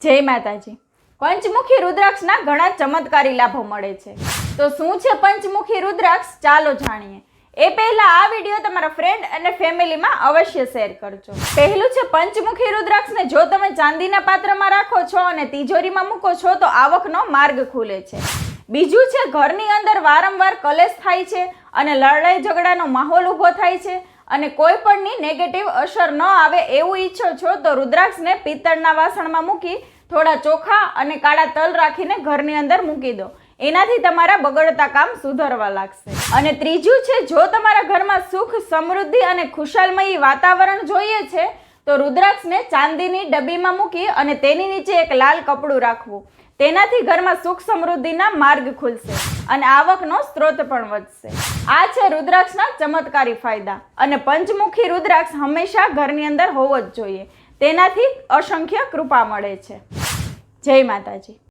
જય માતાજી। પંચમુખી રુદ્રાક્ષના ઘણા ચમત્કારી લાભો મળે છે। તો શું છે પંચમુખી રુદ્રાક્ષ, ચાલો જાણીએ। એ પહેલા આ વિડીયો તમારા ફ્રેન્ડ અને ફેમિલીમાં અવશ્ય શેર કરજો। પહેલું છે પંચમુખી રુદ્રાક્ષને જો તમે ચાંદીના પાત્રમાં રાખો છો અને તિજોરીમાં મૂકો છો તો આવકનો માર્ગ ખુલે છે। બીજું છે ઘરની અંદર વારંવાર કલેશ થાય છે અને લડાઈ ઝઘડાનો માહોલ ઊભો થાય છે અને કોઈ પણની નેગેટિવ અસર ન આવે એવું ઈચ્છો છો તો રુદ્રાક્ષને પિત્તળના વાસણમાં મૂકી થોડા ચોખા અને કાળા તલ રાખીને ઘરની અંદર મૂકી દો। એનાથી તમારા બગડતા કામ સુધરવા લાગશે। અને ત્રીજું છે જો તમારા ઘરમાં સુખ, સમૃદ્ધિ અને ખુશાલમય વાતાવરણ જોઈએ છે તો રુદ્રાક્ષને ચાંદીની ડબ્બીમાં મૂકી અને તેની નીચે એક લાલ કપડું રાખવું। તેનાથી ઘરમાં સુખ સમૃદ્ધિના માર્ગ ખુલશે અને આવકનો સ્ત્રોત પણ વધશે। આ છે રુદ્રાક્ષના ચમત્કારી ફાયદા। અને પંચમુખી રુદ્રાક્ષ હંમેશા ઘરની અંદર હોવો જ જોઈએ, તેનાથી અસંખ્ય કૃપા મળે છે। જય માતાજી।